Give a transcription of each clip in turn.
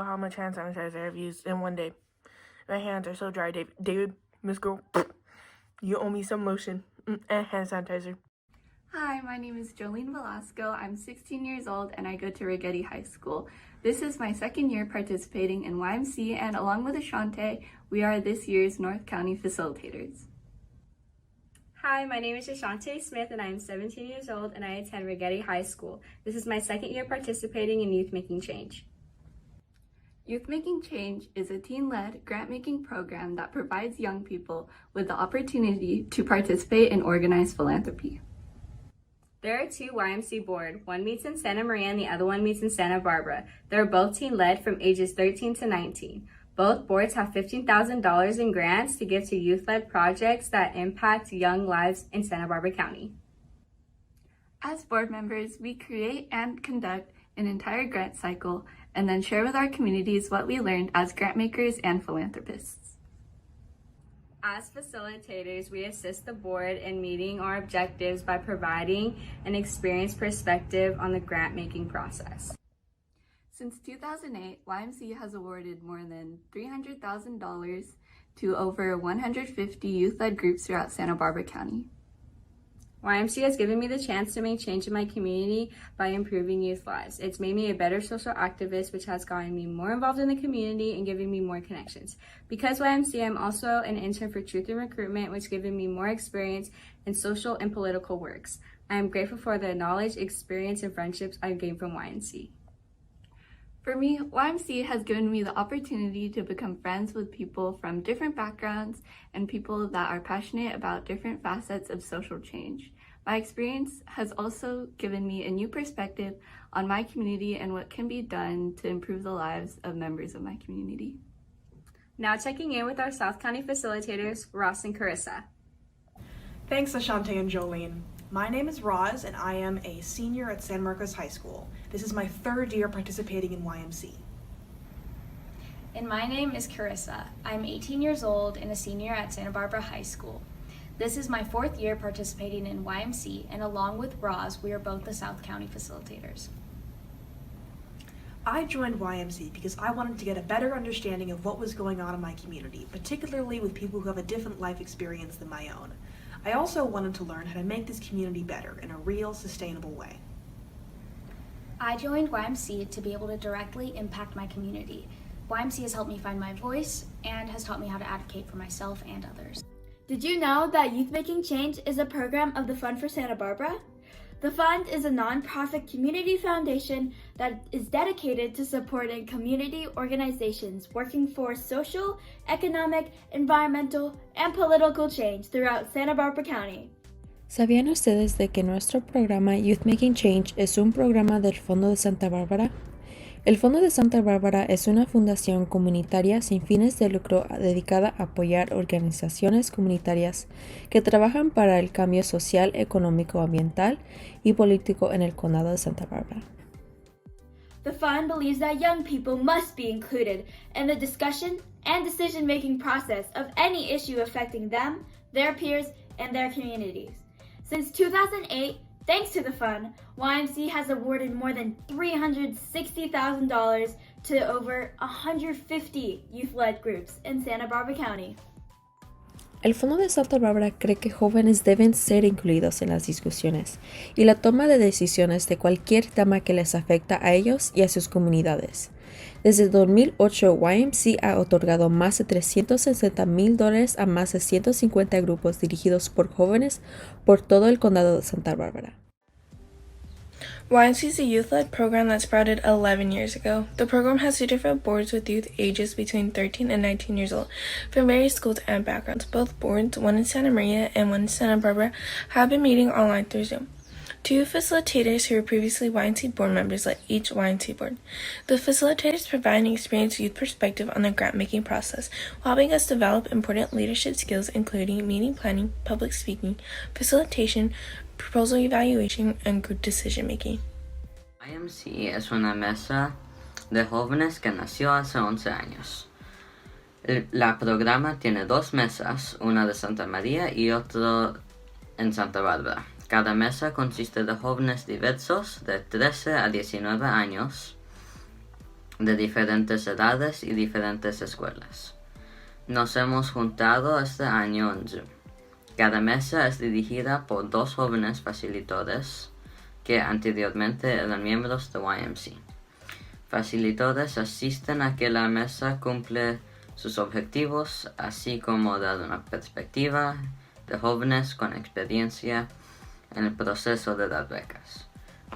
how much hand sanitizer I've used in one day. My hands are so dry, David, Miss Girl, you owe me some lotion and hand sanitizer. Hi, my name is Jolene Velasco. I'm 16 years old and I go to Rigetti High School. This is my second year participating in YMC, and along with Ashante, we are this year's North County facilitators. Hi, my name is Ashante Smith and I am 17 years old and I attend Rigetti High School. This is my second year participating in Youth Making Change. Youth Making Change is a teen-led grant-making program that provides young people with the opportunity to participate in organized philanthropy. There are two YMC boards. One meets in Santa Maria and the other one meets in Santa Barbara. They're both teen-led from ages 13 to 19. Both boards have $15,000 in grants to give to youth-led projects that impact young lives in Santa Barbara County. As board members, we create and conduct an entire grant cycle and then share with our communities what we learned as grant makers and philanthropists. As facilitators, we assist the board in meeting our objectives by providing an experienced perspective on the grant-making process. Since 2008, YMC has awarded more than $300,000 to over 150 youth-led groups throughout Santa Barbara County. YMC has given me the chance to make change in my community by improving youth lives. It's made me a better social activist, which has gotten me more involved in the community and given me more connections. Because YMC, I'm also an intern for Truth in Recruitment, which has given me more experience in social and political works. I am grateful for the knowledge, experience, and friendships I've gained from YMC. For me, YMC has given me the opportunity to become friends with people from different backgrounds and people that are passionate about different facets of social change. My experience has also given me a new perspective on my community and what can be done to improve the lives of members of my community. Now checking in with our South County facilitators, Ross and Carissa. Thanks, Ashante and Jolene. My name is Roz, and I am a senior at San Marcos High School. This is my third year participating in YMC. And my name is Carissa. I'm 18 years old and a senior at Santa Barbara High School. This is my fourth year participating in YMC, and along with Roz, we are both the South County facilitators. I joined YMC because I wanted to get a better understanding of what was going on in my community, particularly with people who have a different life experience than my own. I also wanted to learn how to make this community better in a real, sustainable way. I joined YMC to be able to directly impact my community. YMC has helped me find my voice and has taught me how to advocate for myself and others. Did you know that Youth Making Change is a program of the Fund for Santa Barbara? The Fund is a nonprofit community foundation that is dedicated to supporting community organizations working for social, economic, environmental, and political change throughout Santa Barbara County. ¿Sabían ustedes de que nuestro programa Youth Making Change es un programa del Fondo de Santa Bárbara? El Fondo de Santa Bárbara es una fundación comunitaria sin fines de lucro dedicada a apoyar organizaciones comunitarias que trabajan para el cambio social, económico, ambiental y político en el condado de Santa Bárbara. The Fund believes that young people must be included in the discussion and decision-making process of any issue affecting them, their peers, and their communities. Since 2008, thanks to the Fund, YMC has awarded more than $360,000 to over 150 youth-led groups in Santa Barbara County. El Fondo de Santa Bárbara cree que jóvenes deben ser incluidos en las discusiones y la toma de decisiones de cualquier tema que les afecta a ellos y a sus comunidades. Desde 2008, YMC ha otorgado más de $360,000 a más de 150 grupos dirigidos por jóvenes por todo el condado de Santa Bárbara. YMC is a youth-led program that sprouted 11 years ago. The program has two different boards with youth ages between 13 and 19 years old from various schools and backgrounds. Both boards, one in Santa Maria and one in Santa Barbara, have been meeting online through Zoom. Two facilitators who were previously YMC board members led each YMC board. The facilitators provide an experienced youth perspective on the grant-making process, while helping us develop important leadership skills including meeting planning, public speaking, facilitation, proposal evaluation, and group decision-making. YMC es una mesa de jóvenes que nació hace 11 años. La programa tiene dos mesas, una de Santa María y otra en Santa Bárbara. Cada mesa consiste de jóvenes diversos de 13 a 19 años de diferentes edades y diferentes escuelas. Nos hemos juntado este año en Zoom. Cada mesa es dirigida por 2 jóvenes facilitadores que anteriormente eran miembros de YMC. Facilitadores asisten a que la mesa cumple sus objetivos, así como dar una perspectiva de jóvenes con experiencia en el proceso de dar becas.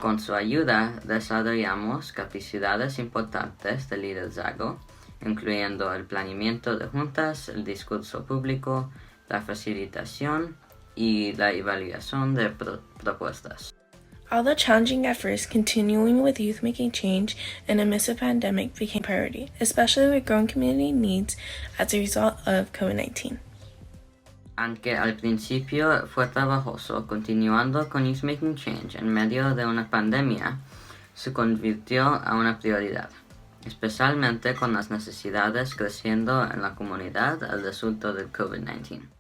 Con su ayuda desarrollamos capacidades importantes de liderazgo, incluyendo el planeamiento de juntas, el discurso público, la facilitación y la evaluación de propuestas. Although challenging at first, continuing with youth making change in the midst of pandemic became a priority, especially with growing community needs as a result of COVID-19. Aunque al principio fue trabajoso, continuando con Youth Making Change en medio de una pandemia se convirtió a una prioridad, especialmente con las necesidades creciendo en la comunidad al resultado del COVID-19.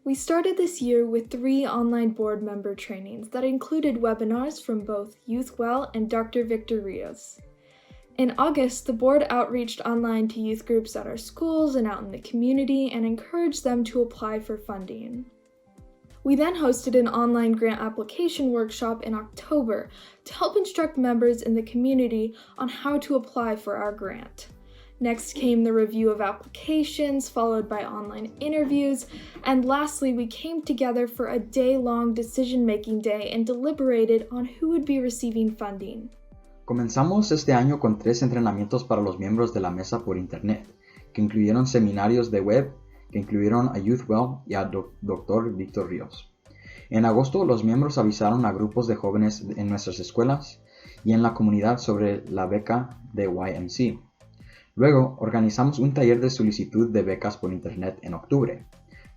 We started this year with 3 online board member trainings that included webinars from both YouthWell and Dr. Victor Rios. In August, the board outreached online to youth groups at our schools and out in the community and encouraged them to apply for funding. We then hosted an online grant application workshop in October to help instruct members in the community on how to apply for our grant. Next came the review of applications, followed by online interviews, and lastly, we came together for a day-long decision-making day and deliberated on who would be receiving funding. Comenzamos este año con 3 entrenamientos para los miembros de la mesa por internet, que incluyeron seminarios de web, que incluyeron a YouthWell y a Dr. Victor Rios. En agosto, los miembros avisaron a grupos de jóvenes en nuestras escuelas y en la comunidad sobre la beca de YMC. Luego, organizamos un taller de solicitud de becas por internet en octubre,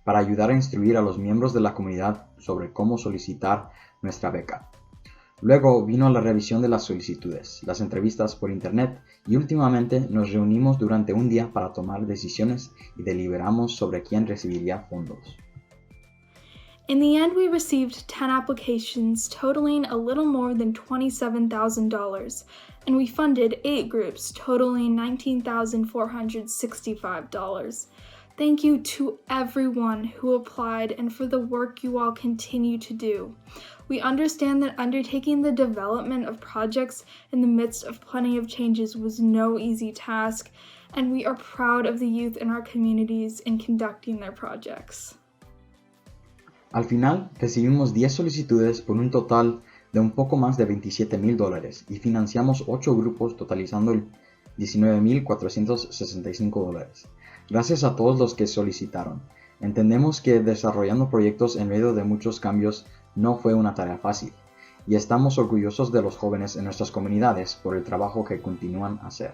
para ayudar a instruir a los miembros de la comunidad sobre cómo solicitar nuestra beca. Luego vino la revisión de las solicitudes, las entrevistas por internet y últimamente nos reunimos durante un día para tomar decisiones y deliberamos sobre quién recibiría fondos. In the end, we received 10 applications totaling a little more than $27,000, and we funded 8 groups totaling $19,465. Thank you to everyone who applied and for the work you all continue to do. We understand that undertaking the development of projects in the midst of plenty of changes was no easy task, and we are proud of the youth in our communities in conducting their projects. Al final, recibimos 10 solicitudes por un total de un poco más de $27,000 y financiamos 8 grupos totalizando $19,465. Gracias a todos los que solicitaron. Entendemos que desarrollando proyectos en medio de muchos cambios no fue una tarea fácil, y estamos orgullosos de los jóvenes en nuestras comunidades por el trabajo que continúan a hacer.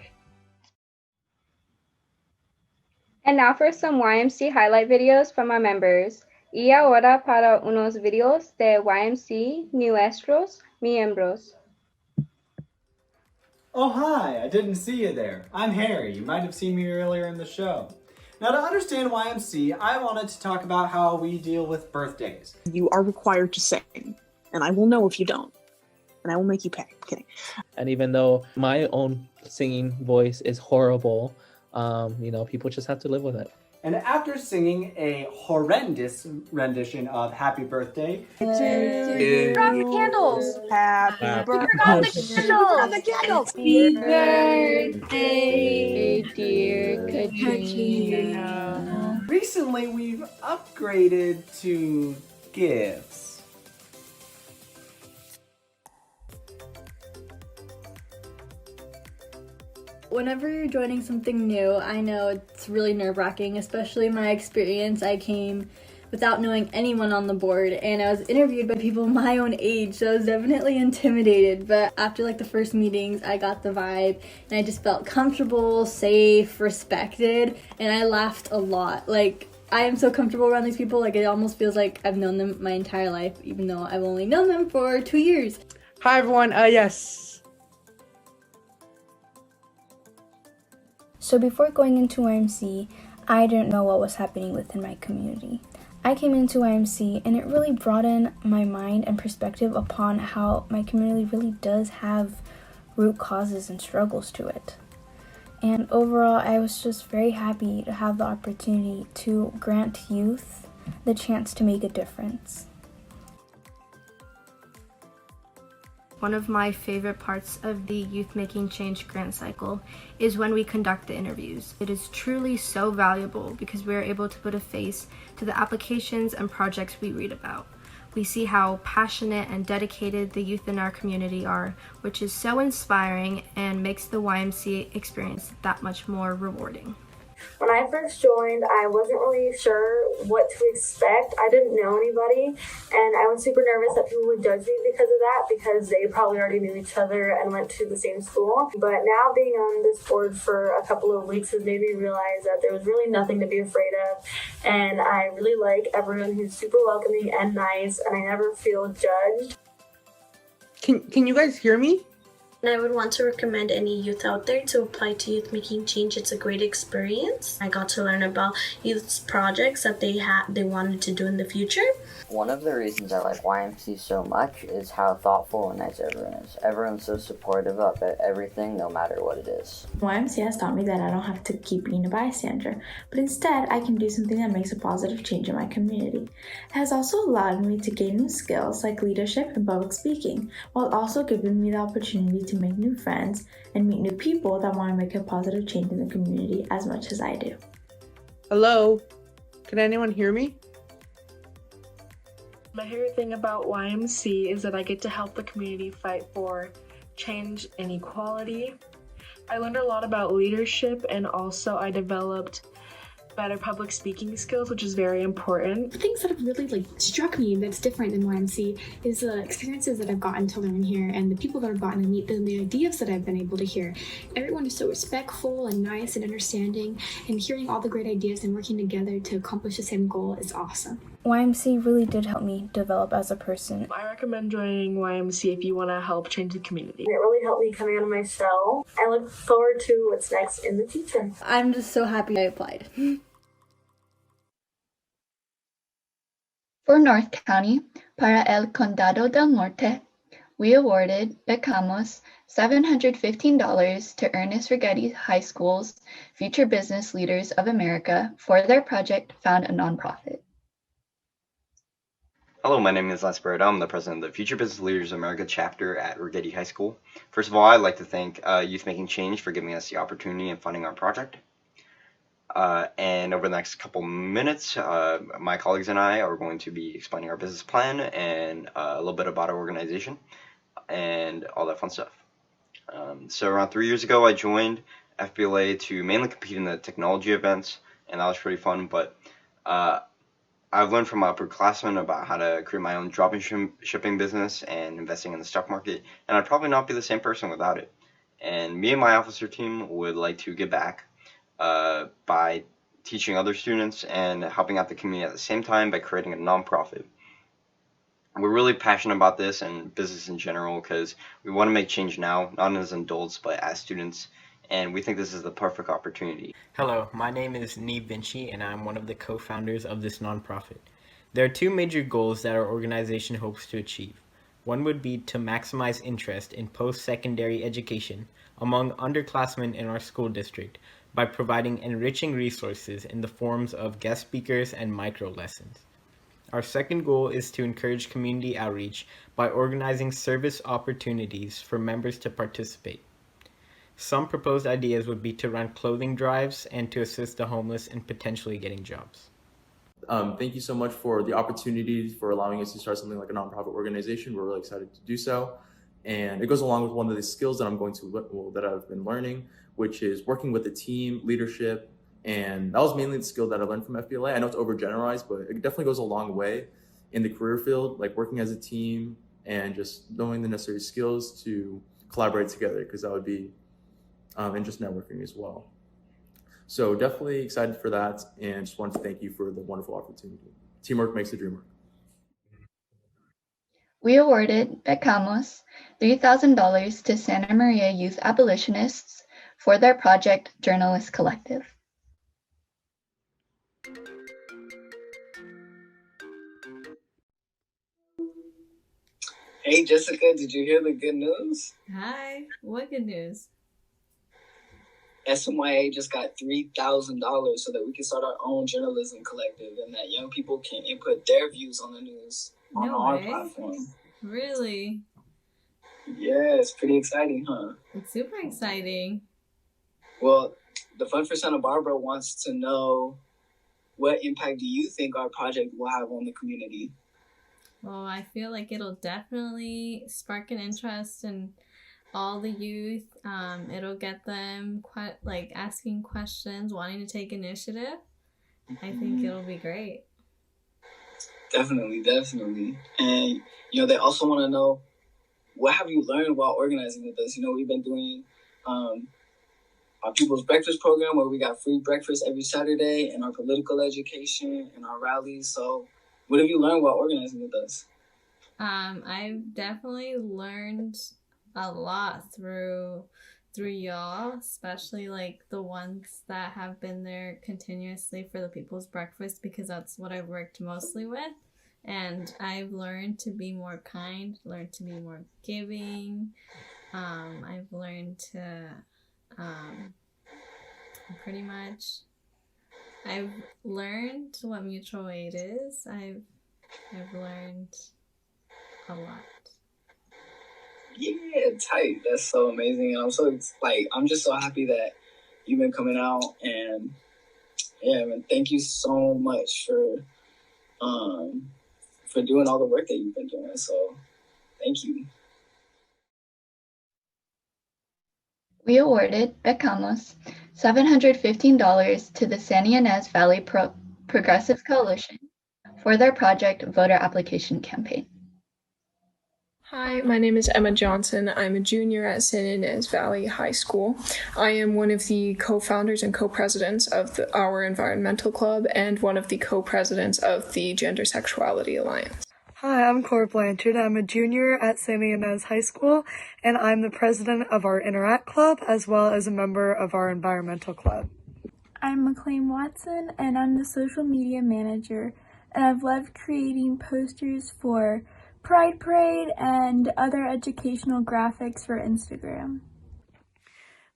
And now for some YMC highlight videos from our members. Y ahora para unos videos de YMC nuestros miembros. Oh, hi, I didn't see you there. I'm Harry. You might have seen me earlier in the show. Now, to understand YMC, I wanted to talk about how we deal with birthdays. You are required to sing, and I will know if you don't. And I will make you pay. I'm kidding. And even though my own singing voice is horrible, people just have to live with it. And after singing a horrendous rendition of Happy Birthday, Turn off the candles. Happy birthday. Turn off the candles. Happy birthday, dear Katrina. Recently, we've upgraded to gifts. Whenever you're joining something new, I know it's really nerve-wracking, especially in my experience. I came without knowing anyone on the board, and I was interviewed by people my own age, so I was definitely intimidated. But after the first meetings, I got the vibe, and I just felt comfortable, safe, respected, and I laughed a lot. I am so comfortable around these people, it almost feels like I've known them my entire life, even though I've only known them for 2 years. Hi everyone, yes. So before going into YMC, I didn't know what was happening within my community. I came into YMC and it really broadened my mind and perspective upon how my community really does have root causes and struggles to it. And overall, I was just very happy to have the opportunity to grant youth the chance to make a difference. One of my favorite parts of the Youth Making Change grant cycle is when we conduct the interviews. It is truly so valuable because we are able to put a face to the applications and projects we read about. We see how passionate and dedicated the youth in our community are, which is so inspiring and makes the YMCA experience that much more rewarding. When I first joined, I wasn't really sure what to expect. I didn't know anybody, and I was super nervous that people would judge me because of that, because they probably already knew each other and went to the same school. But now being on this board for a couple of weeks has made me realize that there was really nothing to be afraid of, and I really like everyone who's super welcoming and nice, and I never feel judged. Can you guys hear me? And I would want to recommend any youth out there to apply to Youth Making Change. It's a great experience. I got to learn about youth's projects that they wanted to do in the future. One of the reasons I like YMC so much is how thoughtful and nice everyone is. Everyone's so supportive of everything, no matter what it is. YMCA has taught me that I don't have to keep being a bystander, but instead I can do something that makes a positive change in my community. It has also allowed me to gain new skills like leadership and public speaking, while also giving me the opportunity to make new friends and meet new people that want to make a positive change in the community as much as I do. Hello? Can anyone hear me? My favorite thing about YMC is that I get to help the community fight for change and equality. I learned a lot about leadership, and also I developed better public speaking skills, which is very important. The things that have really struck me that's different than YMC is the experiences that I've gotten to learn here and the people that I've gotten to meet and the ideas that I've been able to hear. Everyone is so respectful and nice and understanding, and hearing all the great ideas and working together to accomplish the same goal is awesome. YMCA really did help me develop as a person. I recommend joining YMCA if you want to help change the community. It really helped me coming out of my shell. I look forward to what's next in the future. I'm just so happy I applied. For North County, para el Condado del Norte, we awarded Becamos $715 to Ernest Righetti High School's Future Business Leaders of America for their project Found a Nonprofit. Hello, my name is Lance Beretta. I'm the president of the Future Business Leaders of America chapter at Righetti High School. First of all, I'd like to thank Youth Making Change for giving us the opportunity and funding our project. And over the next couple minutes, my colleagues and I are going to be explaining our business plan and a little bit about our organization and all that fun stuff. So around 3 years ago, I joined FBLA to mainly compete in the technology events, and that was pretty fun. But I've learned from my upperclassmen about how to create my own drop shipping business and investing in the stock market, and I'd probably not be the same person without it. And me and my officer team would like to give back by teaching other students and helping out the community at the same time by creating a nonprofit. We're really passionate about this and business in general because we want to make change now, not as adults, but as students, and we think this is the perfect opportunity. Hello, my name is Neve Vinci, and I'm one of the co-founders of this nonprofit. There are two major goals that our organization hopes to achieve. One would be to maximize interest in post-secondary education among underclassmen in our school district by providing enriching resources in the forms of guest speakers and micro lessons. Our second goal is to encourage community outreach by organizing service opportunities for members to participate. Some proposed ideas would be to run clothing drives and to assist the homeless in potentially getting jobs. Thank you so much for the opportunity for allowing us to start something like a nonprofit organization. We're really excited to do so. And it goes along with one of the skills that that I've been learning, which is working with a team, leadership, and that was mainly the skill that I learned from FBLA. I know it's overgeneralized, but it definitely goes a long way in the career field, like working as a team and just knowing the necessary skills to collaborate together, because that would be, and just networking as well. So definitely excited for that, and just wanted to thank you for the wonderful opportunity. Teamwork makes the dream work. We awarded Becamos $3,000 to Santa Maria Youth Abolitionists for their project Journalist Collective. Hey Jessica, did you hear the good news? Hi, what good news? SMYA just got $3,000 so that we can start our own journalism collective and that young people can input their views on the news on No our way. platform. Really? Yeah, it's pretty exciting, huh? It's super exciting. Well, the Fund for Santa Barbara wants to know, what impact do you think our project will have on the community? Well, I feel like it'll definitely spark an interest in all the youth. It'll get them asking questions, wanting to take initiative. I think it'll be great. Definitely. And, they also want to know, what have you learned while organizing with us? We've been doing our People's Breakfast program where we got free breakfast every Saturday, and our political education and our rallies. So what have you learned while organizing with us? I've definitely learned a lot through y'all, especially the ones that have been there continuously for the People's Breakfast, because that's what I've worked mostly with. And I've learned to be more kind, learned to be more giving. I've learned to I've learned what mutual aid is. I've learned a lot. Yeah, tight. That's so amazing. And I'm just so happy that you've been coming out, and yeah, man, thank you so much for doing all the work that you've been doing. So thank you. We awarded Becamos $715 to the San Ynez Valley Progressive Coalition for their project voter application campaign. Hi, my name is Emma Johnson. I'm a junior at San Ynez Valley High School. I am one of the co-founders and co-presidents of our environmental club and one of the co-presidents of the Gender Sexuality Alliance. Hi, I'm Cora Blanchard. I'm a junior at San Ynez High School, and I'm the president of our Interact Club as well as a member of our environmental club. I'm McLean Watson, and I'm the social media manager, and I've loved creating posters for Pride Parade and other educational graphics for Instagram.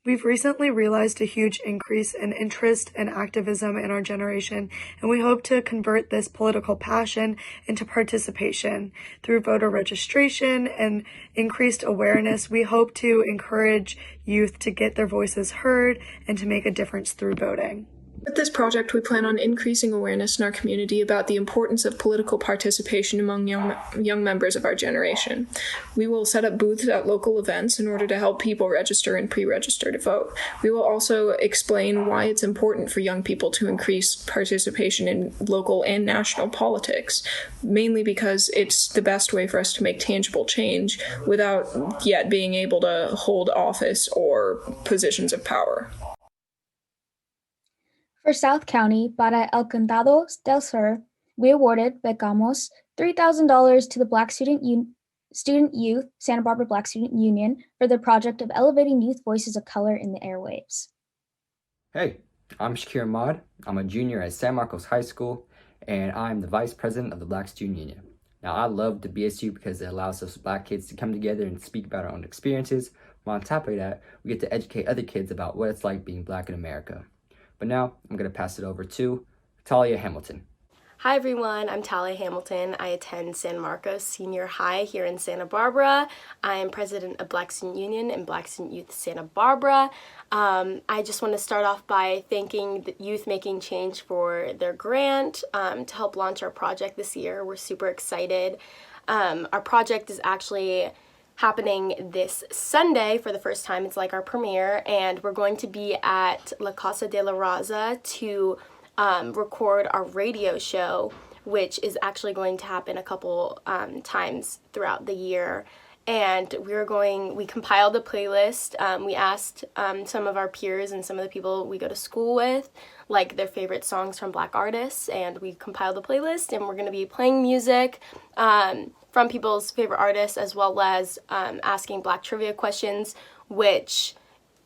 We've recently realized a huge increase in interest and activism in our generation, and we hope to convert this political passion into participation. Through voter registration and increased awareness, we hope to encourage youth to get their voices heard and to make a difference through voting. With this project, we plan on increasing awareness in our community about the importance of political participation among young members of our generation. We will set up booths at local events in order to help people register and pre-register to vote. We will also explain why it's important for young people to increase participation in local and national politics, mainly because it's the best way for us to make tangible change without yet being able to hold office or positions of power. For South County, para El Condado del Sur, we awarded Becamos $3,000 to the Black Student Youth Santa Barbara Black Student Union for the project of elevating youth voices of color in the airwaves. Hey, I'm Shakir Ahmad. I'm a junior at San Marcos High School, and I'm the vice president of the Black Student Union. Now, I love the BSU because it allows us Black kids to come together and speak about our own experiences. But on top of that, we get to educate other kids about what it's like being Black in America. But now, I'm going to pass it over to Talia Hamilton. Hi everyone, I'm Talia Hamilton. I attend San Marcos Senior High here in Santa Barbara. I am president of Black Student Union and Black Student Youth Santa Barbara. I just want to start off by thanking the Youth Making Change for their grant to help launch our project this year. We're super excited. Our project is actually happening this Sunday for the first time. It's like our premiere, and we're going to be at La Casa de la Raza to record our radio show, which is actually going to happen a couple times throughout the year. And we compiled a playlist. We asked some of our peers and some of the people we go to school with, like their favorite songs from Black artists, and we compiled a playlist, and we're going to be playing music from people's favorite artists, as well as asking Black trivia questions, which,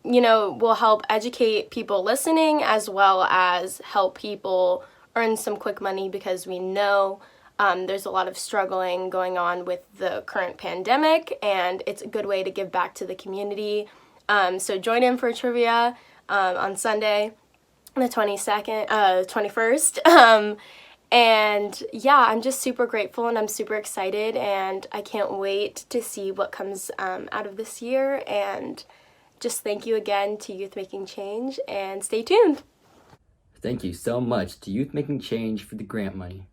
will help educate people listening, as well as help people earn some quick money, because we know There's a lot of struggling going on with the current pandemic, and it's a good way to give back to the community. So join in for trivia on Sunday, the 21st. And yeah, I'm just super grateful and I'm super excited, and I can't wait to see what comes out of this year. And just thank you again to Youth Making Change, and stay tuned. Thank you so much to Youth Making Change for the grant money.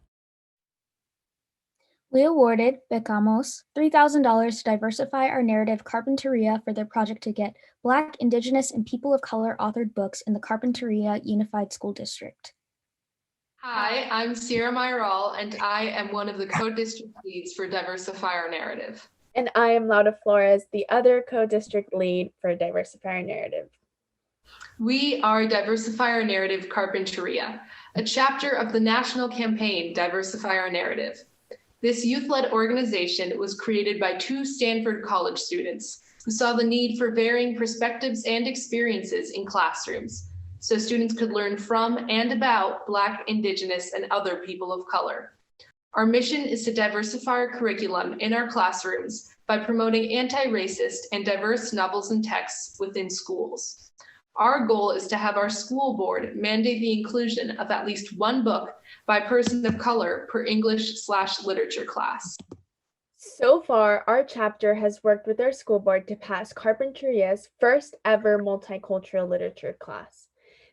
We awarded Becamos $3,000 to diversify our narrative Carpinteria for their project to get Black, Indigenous, and people of color authored books in the Carpinteria Unified School District. Hi, I'm Sierra Myral, and I am one of the co-district leads for Diversify Our Narrative. And I am Laura Flores, the other co-district lead for Diversify Our Narrative. We are Diversify Our Narrative Carpinteria, a chapter of the national campaign Diversify Our Narrative. This youth-led organization was created by 2 Stanford College students who saw the need for varying perspectives and experiences in classrooms, so students could learn from and about Black, Indigenous, and other people of color. Our mission is to diversify our curriculum in our classrooms by promoting anti-racist and diverse novels and texts within schools. Our goal is to have our school board mandate the inclusion of at least 1 book by a person of color per English/literature class. So far, our chapter has worked with our school board to pass Carpinteria's first ever multicultural literature class.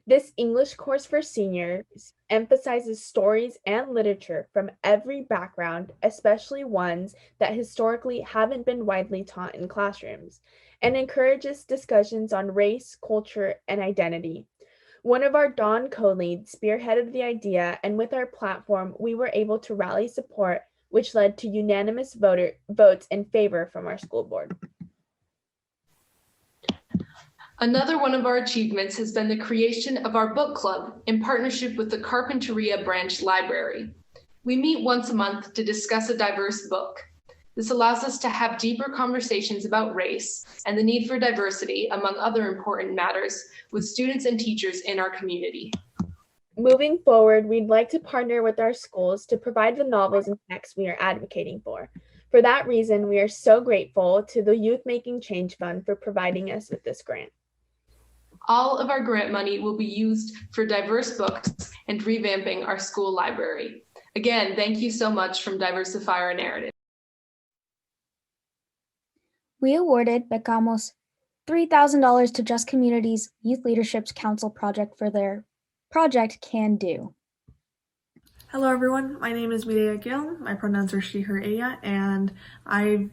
This English course for seniors emphasizes stories and literature from every background, especially ones that historically haven't been widely taught in classrooms, and encourages discussions on race, culture, and identity. One of our Dawn co-leads spearheaded the idea, and with our platform, we were able to rally support, which led to unanimous votes in favor from our school board. Another one of our achievements has been the creation of our book club in partnership with the Carpinteria Branch Library. We meet once a month to discuss a diverse book. This allows us to have deeper conversations about race and the need for diversity, among other important matters, with students and teachers in our community. Moving forward, we'd like to partner with our schools to provide the novels and texts we are advocating for. For that reason, we are so grateful to the Youth Making Change Fund for providing us with this grant. All of our grant money will be used for diverse books and revamping our school library. Again, thank you so much from Diversify Our Narrative. We awarded Becamos $3,000 to Just Communities Youth Leadership Council project for their project Can Do. Hello everyone, my name is Mireya Gil, my pronouns are she, her, ella, and I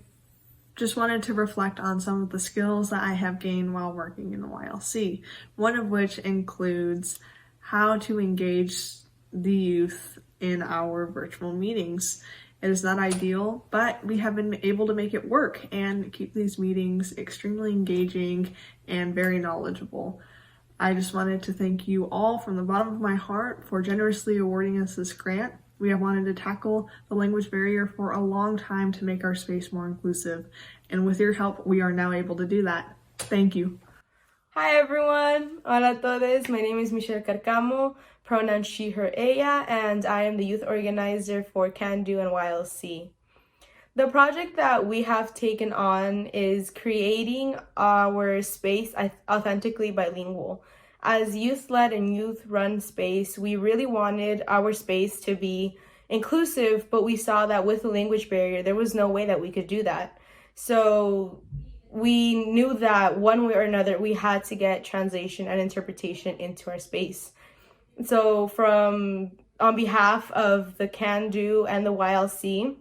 just wanted to reflect on some of the skills that I have gained while working in the YLC, one of which includes how to engage the youth in our virtual meetings. It is not ideal, but we have been able to make it work and keep these meetings extremely engaging and very knowledgeable. I just wanted to thank you all from the bottom of my heart for generously awarding us this grant. We have wanted to tackle the language barrier for a long time to make our space more inclusive, and with your help, we are now able to do that. Thank you. Hi everyone, hola todos, my name is Michelle Carcamo, pronouns she, her, ella, and I am the youth organizer for Can Do and YLC. The project that we have taken on is creating our space authentically bilingual. As youth-led and youth-run space, we really wanted our space to be inclusive, but we saw that with the language barrier, there was no way that we could do that. So we knew that one way or another, we had to get translation and interpretation into our space. So on behalf of the Can Do and the YLC,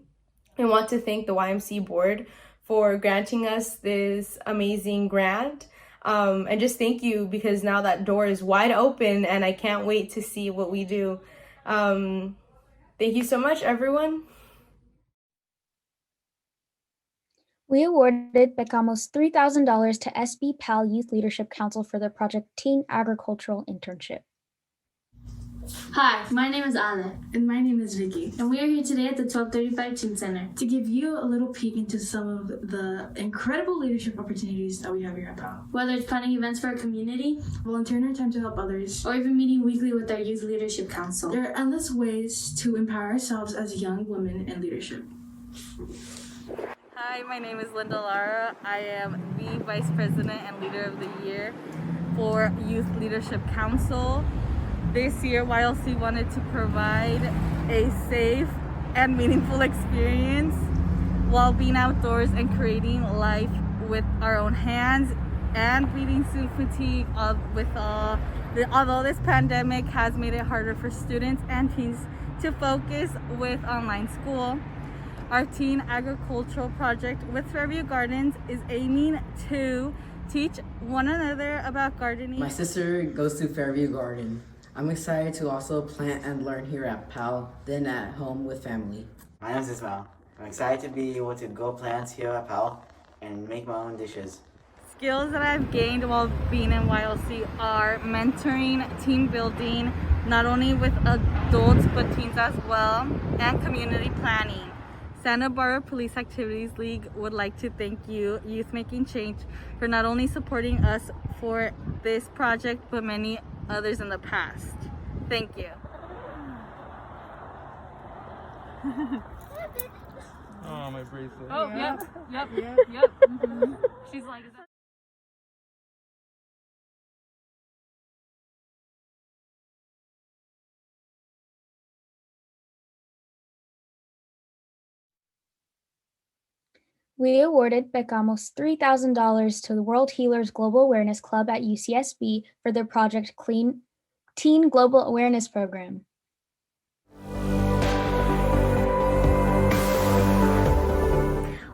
I want to thank the YMC board for granting us this amazing grant. And just thank you, because now that door is wide open and I can't wait to see what we do. Thank you so much, everyone. We awarded Becamos $3,000 to SB PAL Youth Leadership Council for their project Teen Agricultural Internship. Hi, my name is Ale. And my name is Vicky. And we are here today at the 1235 Team Center to give you a little peek into some of the incredible leadership opportunities that we have here at PAL. Whether it's planning events for our community, volunteering our time to help others, or even meeting weekly with our Youth Leadership Council, there are endless ways to empower ourselves as young women in leadership. Hi, my name is Linda Lara. I am the Vice President and Leader of the Year for Youth Leadership Council. This year, YLC wanted to provide a safe and meaningful experience while being outdoors and creating life with our own hands and beating student fatigue although this pandemic has made it harder for students and teens to focus with online school. Our teen agricultural project with Fairview Gardens is aiming to teach one another about gardening. My sister goes to Fairview Garden. I'm excited to also plant and learn here at PAL, then at home with family. My name is Ismail. I'm excited to be able to grow plants here at PAL and make my own dishes. Skills that I've gained while being in YLC are mentoring, team building, not only with adults but teens as well, and community planning. Santa Barbara Police Activities League would like to thank you, Youth Making Change, for not only supporting us for this project but many others in the past. Thank you. Oh, my bracelet. Oh, yep. Mm-hmm. She's like, is that We awarded Becamos $3,000 to the World Healers Global Awareness Club at UCSB for their project Teen Global Awareness Program.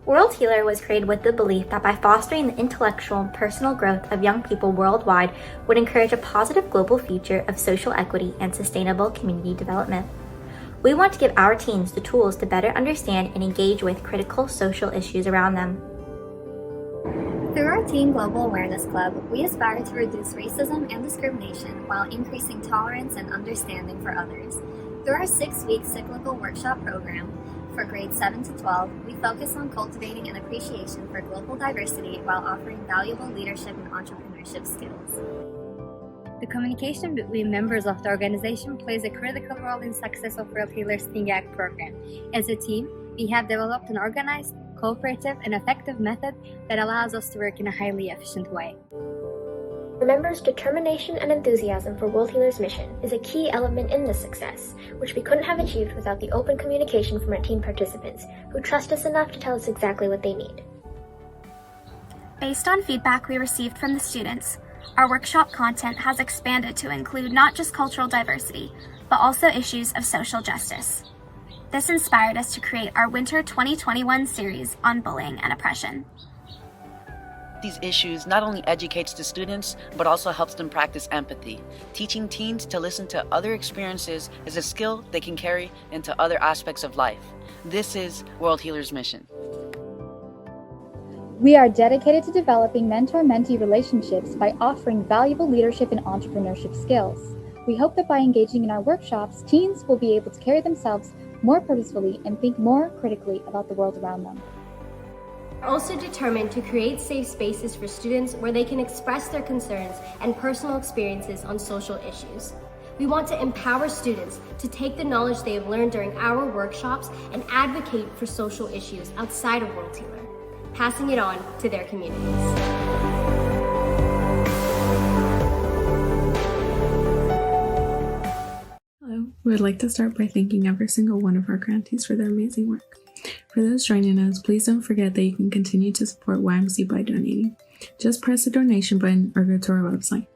World Healer was created with the belief that by fostering the intellectual and personal growth of young people worldwide would encourage a positive global future of social equity and sustainable community development. We want to give our teens the tools to better understand and engage with critical social issues around them. Through our Teen Global Awareness Club, we aspire to reduce racism and discrimination while increasing tolerance and understanding for others. Through our 6-week cyclical workshop program for grades 7 to 12, we focus on cultivating an appreciation for global diversity while offering valuable leadership and entrepreneurship skills. The communication between members of the organization plays a critical role in success of World Healers Teen Ag program. As a team, we have developed an organized, cooperative, and effective method that allows us to work in a highly efficient way. The members' determination and enthusiasm for World Healers' mission is a key element in this success, which we couldn't have achieved without the open communication from our team participants, who trust us enough to tell us exactly what they need. Based on feedback we received from the students, our workshop content has expanded to include not just cultural diversity, but also issues of social justice. This inspired us to create our Winter 2021 series on bullying and oppression. These issues not only educates the students, but also helps them practice empathy. Teaching teens to listen to other experiences is a skill they can carry into other aspects of life. This is World Healers' mission. We are dedicated to developing mentor-mentee relationships by offering valuable leadership and entrepreneurship skills. We hope that by engaging in our workshops, teens will be able to carry themselves more purposefully and think more critically about the world around them. We're also determined to create safe spaces for students where they can express their concerns and personal experiences on social issues. We want to empower students to take the knowledge they have learned during our workshops and advocate for social issues outside of World Healer, passing it on to their communities. Hello. We would like to start by thanking every single one of our grantees for their amazing work. For those joining us, please don't forget that you can continue to support YMC by donating. Just press the donation button or go to our website.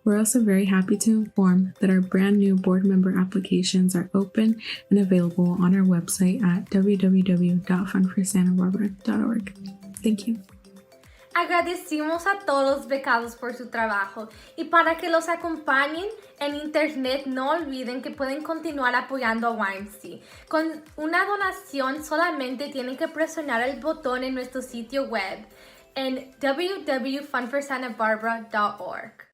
We're also very happy to inform that our brand new board member applications are open and available on our website at www.fundforsantabarbara.org. Thank you. Agradecimos a todos los becados por su trabajo y para que los acompañen en internet no olviden que pueden continuar apoyando a YMC. Con una donación solamente tienen que presionar el botón en nuestro sitio web en www.fundforsantabarbara.org.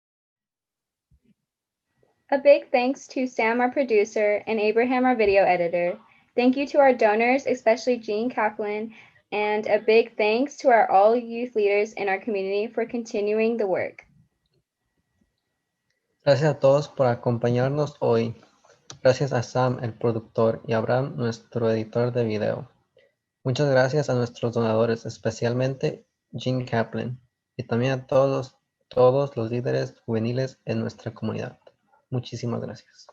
A big thanks to Sam, our producer, and Abraham, our video editor. Thank you to our donors, especially Jean Kaplan, and a big thanks to our all youth leaders in our community for continuing the work. Gracias a todos por acompañarnos hoy. Gracias a Sam, el productor, y a Abraham, nuestro editor de video. Muchas gracias a nuestros donadores, especialmente Jean Kaplan, y también a todos los líderes juveniles en nuestra comunidad. Muchísimas gracias.